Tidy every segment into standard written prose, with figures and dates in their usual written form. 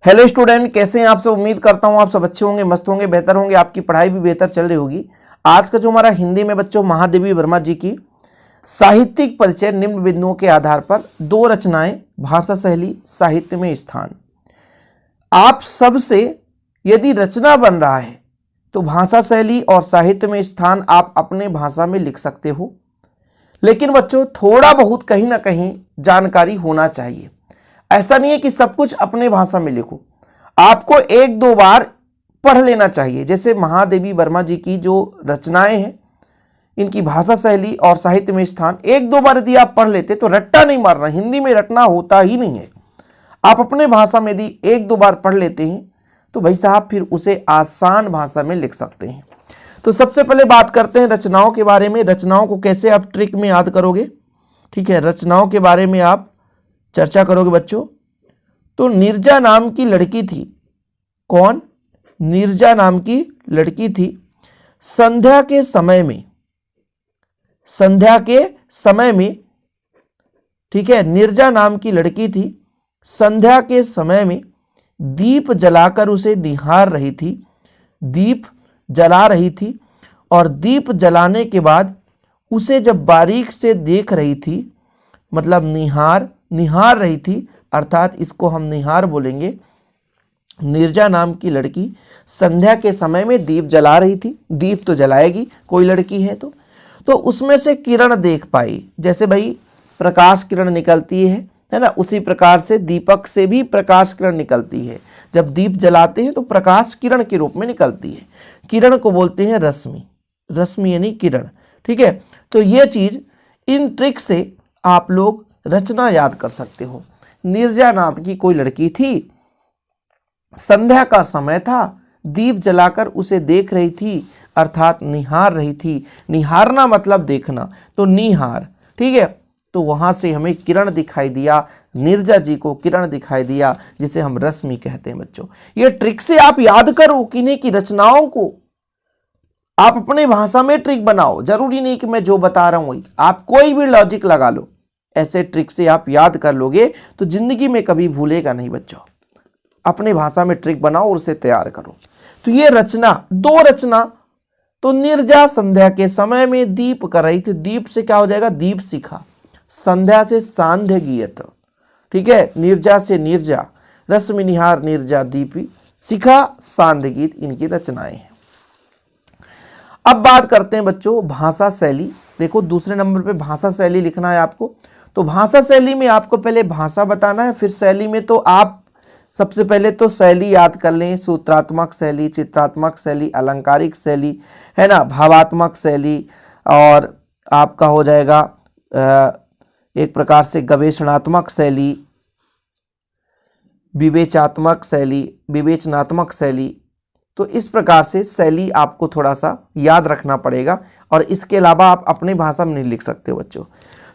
Hello student, कैसे हैं आप सब। उम्मीद करता हूं आप सब अच्छे होंगे, मस्त होंगे, बेहतर होंगे, आपकी पढ़ाई भी बेहतर चल रही होगी। आज का जो हमारा हिंदी में बच्चों महादेवी वर्मा जी की साहित्यिक परिचय निम्न बिंदुओं के आधार पर दो रचनाएं, भाषा शैली, साहित्य में स्थान। आप सबसे यदि रचना बन रहा है तो भाषा शैली और साहित्य में स्थान आप अपने भाषा में लिख सकते हो, लेकिन बच्चों थोड़ा बहुत कहीं ना कहीं जानकारी होना चाहिए। ऐसा नहीं है कि सब कुछ अपने भाषा में लिखो, आपको एक दो बार पढ़ लेना चाहिए। जैसे महादेवी वर्मा जी की जो रचनाएं हैं, इनकी भाषा शैली और साहित्य में स्थान एक दो बार यदि आप पढ़ लेते तो रट्टा नहीं मारना, हिंदी में रटना होता ही नहीं है। आप अपने भाषा में यदि एक दो बार पढ़ लेते हैं तो भाई साहब फिर उसे आसान भाषा में लिख सकते हैं। तो सबसे पहले बात करते हैं रचनाओं के बारे में। रचनाओं को कैसे आप ट्रिक में याद करोगे, ठीक है, रचनाओं के बारे में आप चर्चा करोगे बच्चों। तो नीरजा नाम की लड़की थी। कौन? नीरजा नाम की लड़की थी। संध्या के समय में, ठीक है, नीरजा नाम की लड़की थी। संध्या के समय में दीप जलाकर उसे निहार रही थी, दीप जला रही थी, और दीप जलाने के बाद उसे जब बारीक से देख रही थी, मतलब निहार रही थी, अर्थात इसको हम निहार बोलेंगे। नीरजा नाम की लड़की संध्या के समय में दीप जला रही थी, दीप तो जलाएगी कोई लड़की है तो उसमें से किरण देख पाई। जैसे भाई प्रकाश किरण निकलती है ना, उसी प्रकार से दीपक से भी प्रकाश किरण निकलती है। जब दीप जलाते हैं तो प्रकाश किरण के रूप में निकलती है। किरण को बोलते हैं रश्मि, रश्मि यानी किरण, ठीक है। तो ये चीज, इन ट्रिक से आप लोग रचना याद कर सकते हो। नीरजा नाम की कोई लड़की थी, संध्या का समय था, दीप जलाकर उसे देख रही थी, अर्थात निहार रही थी। निहारना मतलब देखना, तो निहार, ठीक है। तो वहां से हमें किरण दिखाई दिया, नीरजा जी को किरण दिखाई दिया, जिसे हम रश्मि कहते हैं बच्चों। ये ट्रिक से आप याद करो किन्हीं की रचनाओं को आप अपने भाषा में ट्रिक बनाओ। जरूरी नहीं कि मैं जो बता रहा हूं आप कोई भी लॉजिक लगा लो, ऐसे ट्रिक से आप याद कर लोगे तो जिंदगी में कभी भूलेगा नहीं बच्चों। अपने भाषा में ट्रिक बनाओ और उसे तैयार करो। तो ये रचना, दो रचना, तो नीरजा संध्या के समय में दीप कर रही थी। दीप से क्या हो जाएगा? दीप शिखा। संध्या से सांध्य गीयत, ठीक है, नीरजा से नीरजा, रश्मि निहार नीरजा दीपी शिखा सांध्य गीत, इनकी रचनाएं हैं। अब बात करते हैं बच्चों भाषा शैली। देखो दूसरे नंबर पे भाषा शैली लिखना है आपको। तो भाषा शैली में आपको पहले भाषा बताना है, फिर शैली में तो आप सबसे पहले तो शैली याद कर लें। सूत्रात्मक शैली, चित्रात्मक शैली, अलंकारिक शैली, है ना, भावात्मक शैली, और आपका हो जाएगा एक प्रकार से गवेषणात्मक शैली, विवेचनात्मक शैली। तो इस प्रकार से शैली आपको थोड़ा सा याद रखना पड़ेगा, और इसके अलावा आप अपनी भाषा में नहीं लिख सकते बच्चों।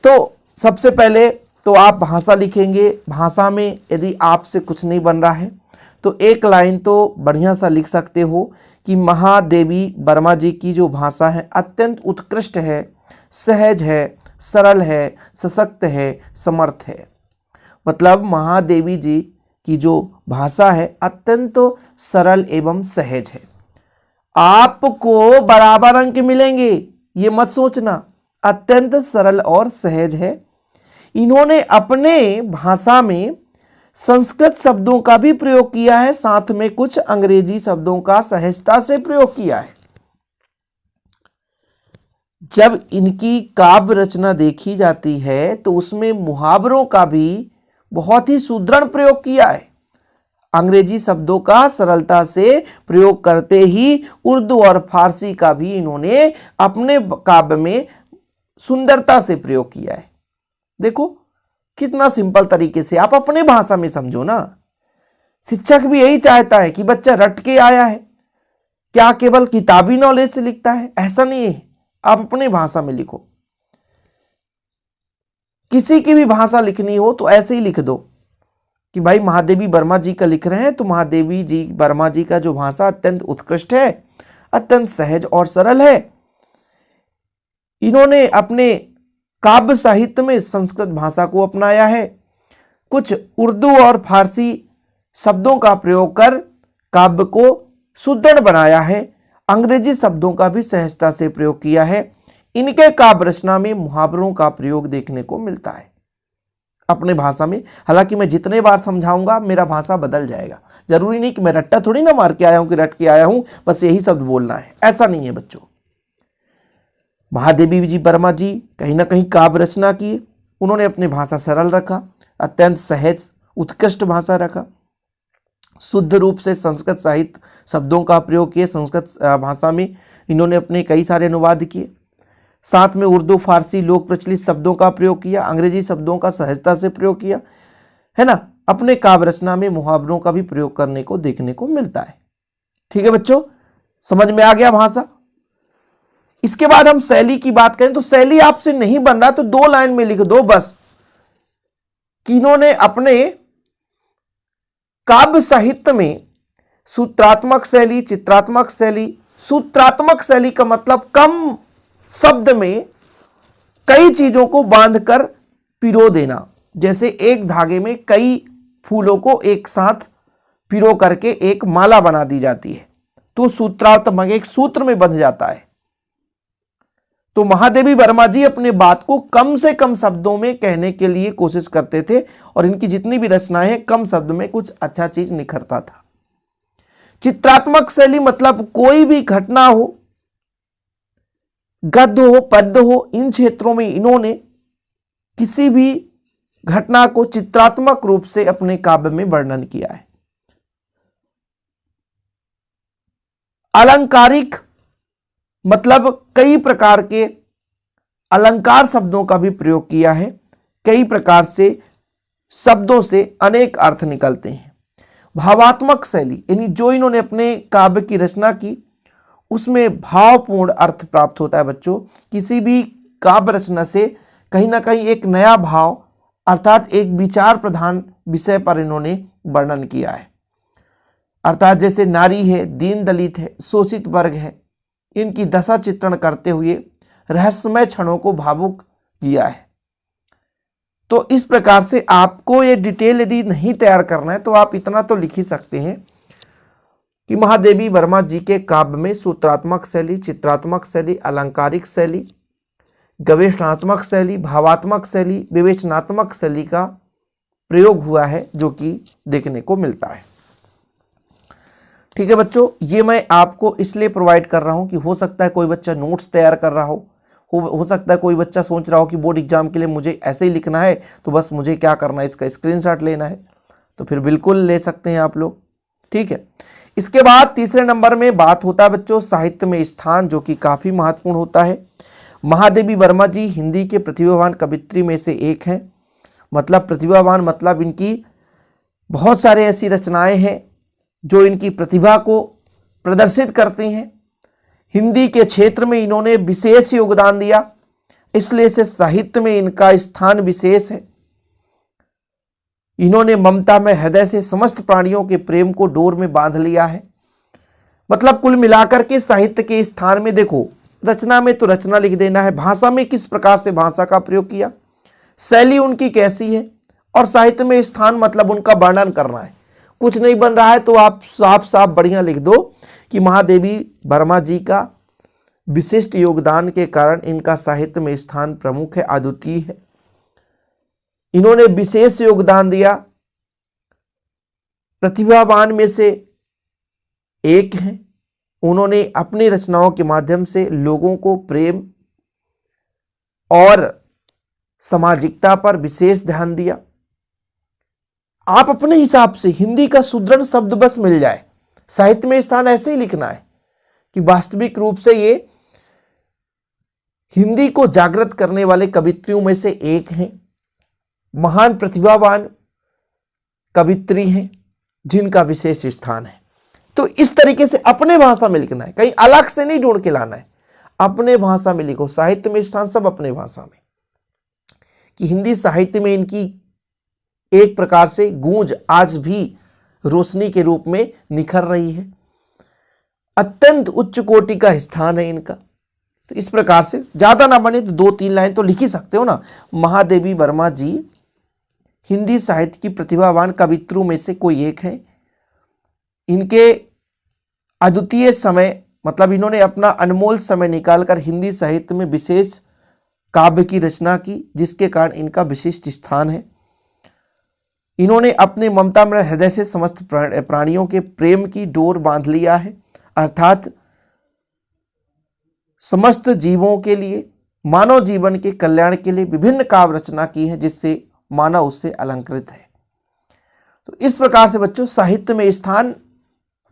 तो सबसे पहले तो आप भाषा लिखेंगे। भाषा में यदि आपसे कुछ नहीं बन रहा है तो एक लाइन तो बढ़िया सा लिख सकते हो कि महादेवी वर्मा जी की जो भाषा है अत्यंत उत्कृष्ट है, सहज है, सरल है, सशक्त है, समर्थ है। मतलब महादेवी जी की जो भाषा है अत्यंत सरल एवं सहज है। आपको बराबर अंक मिलेंगे, ये मत सोचना। अत्यंत सरल और सहज है। इन्होंने अपने भाषा में संस्कृत शब्दों का भी प्रयोग किया है, साथ में कुछ अंग्रेजी शब्दों का सहजता से प्रयोग किया है। जब इनकी काव्य रचना देखी जाती है तो उसमें मुहावरों का भी बहुत ही सुदृढ़ प्रयोग किया है। अंग्रेजी शब्दों का सरलता से प्रयोग करते ही उर्दू और फारसी का भी इन्होंने अपने काव्य में सुंदरता से प्रयोग किया है। देखो कितना सिंपल तरीके से आप अपने भाषा में समझो ना। शिक्षक भी यही चाहता है कि बच्चा रट के आया है, क्या केवल किताबी नॉलेज से लिखता है? ऐसा नहीं है, आप अपने भाषा में लिखो। किसी की भी भाषा लिखनी हो तो ऐसे ही लिख दो कि भाई महादेवी वर्मा जी का लिख रहे हैं तो महादेवी जी वर्मा जी का जो भाषा अत्यंत उत्कृष्ट है, अत्यंत सहज और सरल है। इन्होंने अपने काव्य साहित्य में संस्कृत भाषा को अपनाया है। कुछ उर्दू और फारसी शब्दों का प्रयोग कर काव्य को सुदृढ़ बनाया है। अंग्रेजी शब्दों का भी सहजता से प्रयोग किया है। इनके काव्य रचना में मुहावरों का प्रयोग देखने को मिलता है अपने भाषा में। हालांकि मैं जितने बार समझाऊंगा मेरा भाषा बदल जाएगा। जरूरी नहीं कि मैं रट्टा थोड़ी ना मार के आया हूं कि रट के आया हूं बस यही शब्द बोलना है, ऐसा नहीं है बच्चों। महादेवी जी वर्मा जी कहीं ना कहीं काव्य रचना की। उन्होंने अपनी भाषा सरल रखा, अत्यंत सहज उत्कृष्ट भाषा रखा, शुद्ध रूप से संस्कृत साहित्य शब्दों का प्रयोग किए। संस्कृत भाषा में इन्होंने अपने कई सारे अनुवाद किए। साथ में उर्दू फारसी लोक प्रचलित शब्दों का प्रयोग किया, अंग्रेजी शब्दों का सहजता से प्रयोग किया, है ना। अपने काव्य रचना में मुहावरों का भी प्रयोग करने को देखने को मिलता है। ठीक है बच्चों, समझ में आ गया भाषा। इसके बाद हम शैली की बात करें तो शैली आपसे नहीं बन रहा तो 2 लाइन में लिख दो बस कि इन्होंने अपने काव्य साहित्य में सूत्रात्मक शैली, चित्रात्मक शैली। सूत्रात्मक शैली का मतलब कम शब्द में कई चीजों को बांधकर पिरो देना। जैसे एक धागे में कई फूलों को एक साथ पिरो करके एक माला बना दी जाती है तो सूत्रात्मक, एक सूत्र में बंध जाता है। तो महादेवी वर्मा जी अपने बात को कम से कम शब्दों में कहने के लिए कोशिश करते थे और इनकी जितनी भी रचनाएं हैं कम शब्द में कुछ अच्छा चीज निखरता था। चित्रात्मक शैली मतलब कोई भी घटना हो, गद्य हो, पद्य हो, इन क्षेत्रों में इन्होंने किसी भी घटना को चित्रात्मक रूप से अपने काव्य में वर्णन किया है। अलंकारिक मतलब कई प्रकार के अलंकार शब्दों का भी प्रयोग किया है। कई प्रकार से शब्दों से अनेक अर्थ निकलते हैं। भावात्मक शैली यानी जो इन्होंने अपने काव्य की रचना की उसमें भावपूर्ण अर्थ प्राप्त होता है बच्चों। किसी भी काव्य रचना से कहीं ना कहीं एक नया भाव अर्थात एक विचार प्रधान विषय पर इन्होंने वर्णन किया है। अर्थात जैसे नारी है, दीन दलित है, शोषित वर्ग है, इनकी दशा चित्रण करते हुए रहस्यमय क्षणों को भावुक किया है। तो इस प्रकार से आपको ये डिटेल यदि नहीं तैयार करना है तो आप इतना तो लिख ही सकते हैं कि महादेवी वर्मा जी के काव्य में सूत्रात्मक शैली, चित्रात्मक शैली, अलंकारिक शैली, गवेषणात्मक शैली, भावात्मक शैली, विवेचनात्मक शैली का प्रयोग हुआ है जो कि देखने को मिलता है। ठीक है बच्चों, ये मैं आपको इसलिए प्रोवाइड कर रहा हूं कि हो सकता है कोई बच्चा नोट्स तैयार कर रहा हो सकता है कोई बच्चा सोच रहा हो कि बोर्ड एग्जाम के लिए मुझे ऐसे ही लिखना है तो बस मुझे क्या करना है, इसका स्क्रीनशॉट लेना है, तो फिर बिल्कुल ले सकते हैं आप लोग। ठीक है, इसके बाद तीसरे नंबर में बात होता है बच्चों साहित्य में स्थान, जो कि काफी महत्वपूर्ण होता है। महादेवी वर्मा जी हिंदी के प्रतिभावान कवित्री में से एक हैं। मतलब प्रतिभावान मतलब इनकी बहुत सारे ऐसी रचनाएं हैं जो इनकी प्रतिभा को प्रदर्शित करती हैं। हिंदी के क्षेत्र में इन्होंने विशेष योगदान दिया, इसलिए से साहित्य में इनका स्थान विशेष है। इन्होंने ममता में हृदय से समस्त प्राणियों के प्रेम को डोर में बांध लिया है। मतलब कुल मिलाकर के साहित्य के स्थान में देखो, रचना में तो रचना लिख देना है, भाषा में किस प्रकार से भाषा का प्रयोग किया, शैली उनकी कैसी है, और साहित्य में स्थान मतलब उनका वर्णन करना है। कुछ नहीं बन रहा है तो आप साफ साफ बढ़िया लिख दो कि महादेवी वर्मा जी का विशिष्ट योगदान के कारण इनका साहित्य में स्थान प्रमुख है, अद्वितीय है। इन्होंने विशेष योगदान दिया, प्रतिभावान में से एक हैं। उन्होंने अपनी रचनाओं के माध्यम से लोगों को प्रेम और सामाजिकता पर विशेष ध्यान दिया। आप अपने हिसाब से हिंदी का सुदृढ़ शब्द बस मिल जाए, साहित्य में स्थान ऐसे ही लिखना है कि वास्तविक रूप से ये हिंदी को जागृत करने वाले कवित्रियों में से एक हैं, महान प्रतिभावान कवित्री हैं जिनका विशेष स्थान है। तो इस तरीके से अपने भाषा में लिखना है, कहीं अलग से नहीं ढूंढ के लाना है, अपने भाषा में लिखो। साहित्य में स्थान सब अपने भाषा में, कि हिंदी साहित्य में इनकी एक प्रकार से गूंज आज भी रोशनी के रूप में निखर रही है। अत्यंत उच्च कोटि का स्थान है इनका। तो इस प्रकार से ज्यादा ना बने तो 2-3 लाइन तो लिख ही सकते हो ना। महादेवी वर्मा जी हिंदी साहित्य की प्रतिभावान कवित्रियों में से कोई एक है। इनके अद्वितीय समय, मतलब इन्होंने अपना अनमोल समय निकालकर हिंदी साहित्य में विशेष काव्य की रचना की, जिसके कारण इनका विशिष्ट स्थान है। इन्होंने अपने ममता में हृदय से समस्त प्राणियों के प्रेम की डोर बांध लिया है, अर्थात समस्त जीवों के लिए, मानव जीवन के कल्याण के लिए विभिन्न काव्य रचना की है, जिससे मानव उससे अलंकृत है। तो इस प्रकार से बच्चों साहित्य में स्थान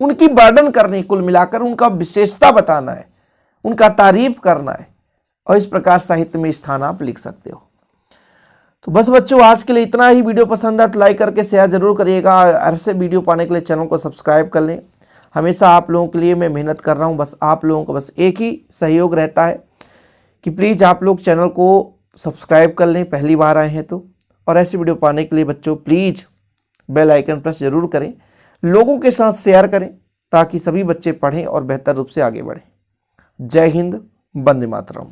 उनकी वर्णन करने, कुल मिलाकर उनका विशेषता बताना है, उनका तारीफ करना है, और इस प्रकार साहित्य में स्थान आप लिख सकते हो। तो बस बच्चों आज के लिए इतना ही। वीडियो पसंद आए तो लाइक करके शेयर जरूर करिएगा। ऐसे वीडियो पाने के लिए चैनल को सब्सक्राइब कर लें। हमेशा आप लोगों के लिए मैं मेहनत कर रहा हूँ, बस आप लोगों का बस एक ही सहयोग रहता है कि प्लीज़ आप लोग चैनल को सब्सक्राइब कर लें पहली बार आए हैं तो, और ऐसे वीडियो पाने के लिए बच्चों प्लीज़ बेल आइकन प्रेस जरूर करें, लोगों के साथ शेयर करें, ताकि सभी बच्चे पढ़ें और बेहतर रूप से आगे बढ़ें। जय हिंद, वंदे मातरम।